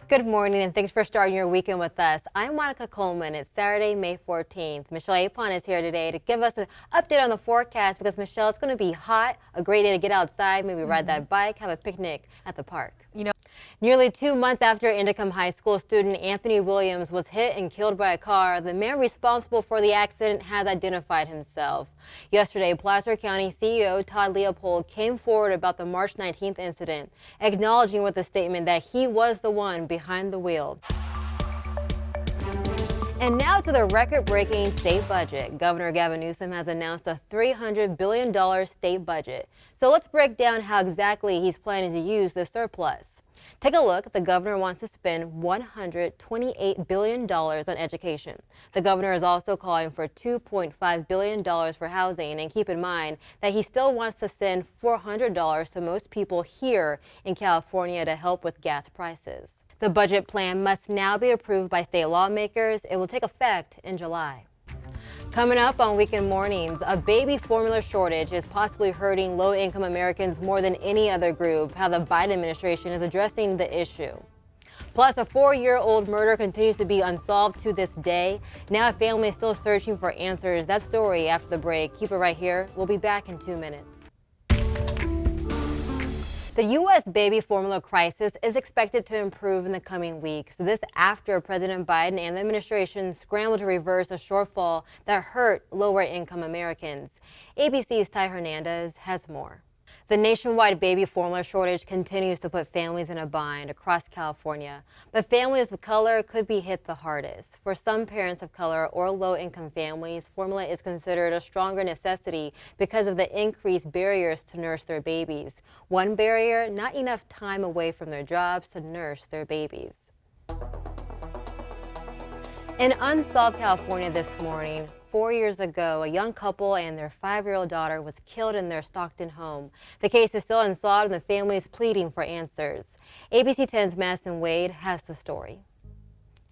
Good morning and thanks for starting your weekend with us. I'm Monica Coleman. It's Saturday, May 14th. Michelle Apon is here today to give us an update on the forecast because, Michelle, it's going to be hot, a great day to get outside, maybe ride that bike, have a picnic at the park. Nearly 2 months after Indicum High School student Anthony Williams was hit and killed by a car, the man responsible for the accident has identified himself. Yesterday, Placer County CEO Todd Leopold came forward about the March 19th incident, acknowledging with a statement that he was the one behind the wheel. And now to the record-breaking state budget. Governor Gavin Newsom has announced a $300 billion state budget. So let's break down how exactly he's planning to use the surplus. Take a look. The governor wants to spend $128 billion on education. The governor is also calling for $2.5 billion for housing. And keep in mind that he still wants to send $400 to most people here in California to help with gas prices. The budget plan must now be approved by state lawmakers. It will take effect in July. Coming up on Weekend Mornings, a baby formula shortage is possibly hurting low-income Americans more than any other group, how the Biden administration is addressing the issue. Plus, a 4-year-old murder continues to be unsolved to this day. Now a family is still searching for answers. That story after the break. Keep it right here. We'll be back in 2 minutes. The U.S. baby formula crisis is expected to improve in the coming weeks. This after President Biden and the administration scrambled to reverse a shortfall that hurt lower-income Americans. ABC's Ty Hernandez has more. The nationwide baby formula shortage continues to put families in a bind across California, but families of color could be hit the hardest. For some parents of color or low-income families, formula is considered a stronger necessity because of the increased barriers to nurse their babies. One barrier, not enough time away from their jobs to nurse their babies. In unsolved California this morning, 4 years ago, a young couple and their 5-year-old daughter was killed in their Stockton home. The case is still unsolved and the family is pleading for answers. ABC 10's Madison Wade has the story.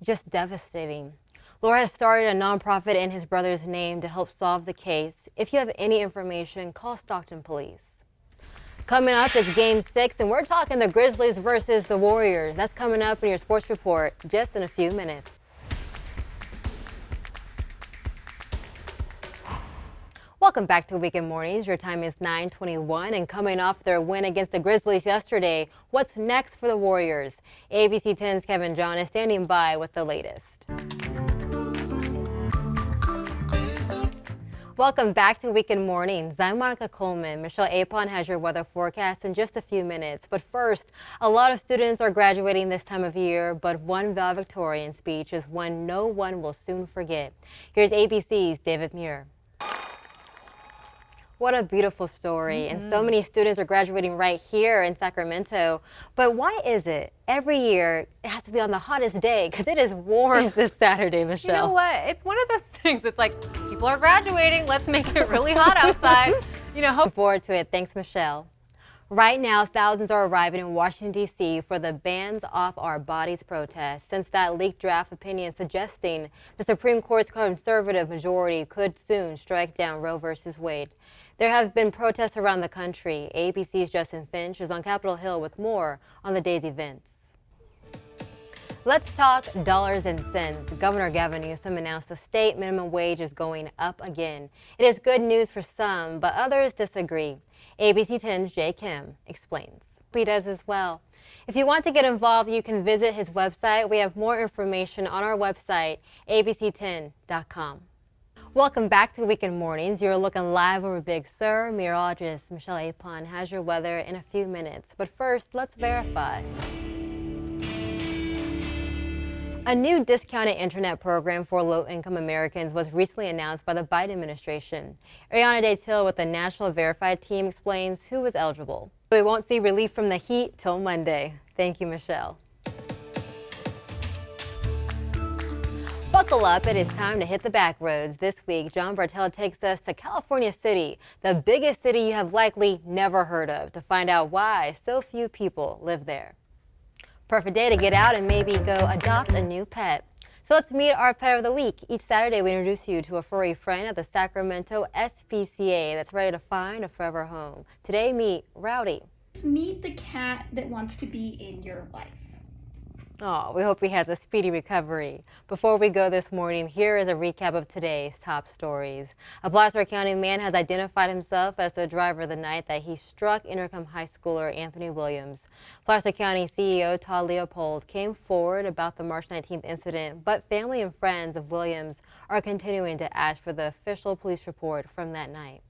Just devastating. Laura has started a nonprofit in his brother's name to help solve the case. If you have any information, call Stockton Police. Coming up is Game 6, and we're talking the Grizzlies versus the Warriors. That's coming up in your sports report just in a few minutes. Welcome back to Weekend Mornings. Your time is 9:21, and coming off their win against the Grizzlies yesterday, what's next for the Warriors? ABC 10's Kevin John is standing by with the latest. Welcome back to Weekend Mornings. I'm Monica Coleman. Michelle Apon has your weather forecast in just a few minutes. But first, a lot of students are graduating this time of year, but one valedictorian speech is one no one will soon forget. Here's ABC's David Muir. What a beautiful story. And so many students are graduating right here in Sacramento. But why is it every year it has to be on the hottest day? Because it is warm this Saturday, Michelle. You know what? It's one of those things. It's like people are graduating. Let's make it really hot outside. Looking forward to it. Thanks, Michelle. Right now, thousands are arriving in Washington, D.C. for the Bands Off Our Bodies protest, since that leaked draft opinion suggesting the Supreme Court's conservative majority could soon strike down Roe v. Wade. There have been protests around the country. ABC's Justin Finch is on Capitol Hill with more on the day's events. Let's talk dollars and cents. Governor Gavin Newsom announced the state minimum wage is going up again. It is good news for some, but others disagree. ABC 10's Jay Kim explains. He does as well. If you want to get involved, you can visit his website. We have more information on our website, abc10.com. Welcome back to Weekend Mornings. You're looking live over Big Sur. Meteorologist Michelle Apon has your weather in a few minutes. But first, let's verify. A new discounted internet program for low-income Americans was recently announced by the Biden administration. Ariana Daytil with the National Verified team explains who is eligible. We won't see relief from the heat till Monday. Thank you, Michelle. Buckle up, it is time to hit the back roads. This week, John Bartel takes us to California City, the biggest city you have likely never heard of, to find out why so few people live there. Perfect day to get out and maybe go adopt a new pet. So let's meet our pet of the week. Each Saturday, we introduce you to a furry friend at the Sacramento SPCA that's ready to find a forever home. Today, meet Rowdy. Meet the cat that wants to be in your life. Oh, we hope he has a speedy recovery. Before we go this morning, here is a recap of today's top stories. A Placer County man has identified himself as the driver the night that he struck Intercom High Schooler Anthony Williams. Placer County CEO Todd Leopold came forward about the March 19th incident, but family and friends of Williams are continuing to ask for the official police report from that night.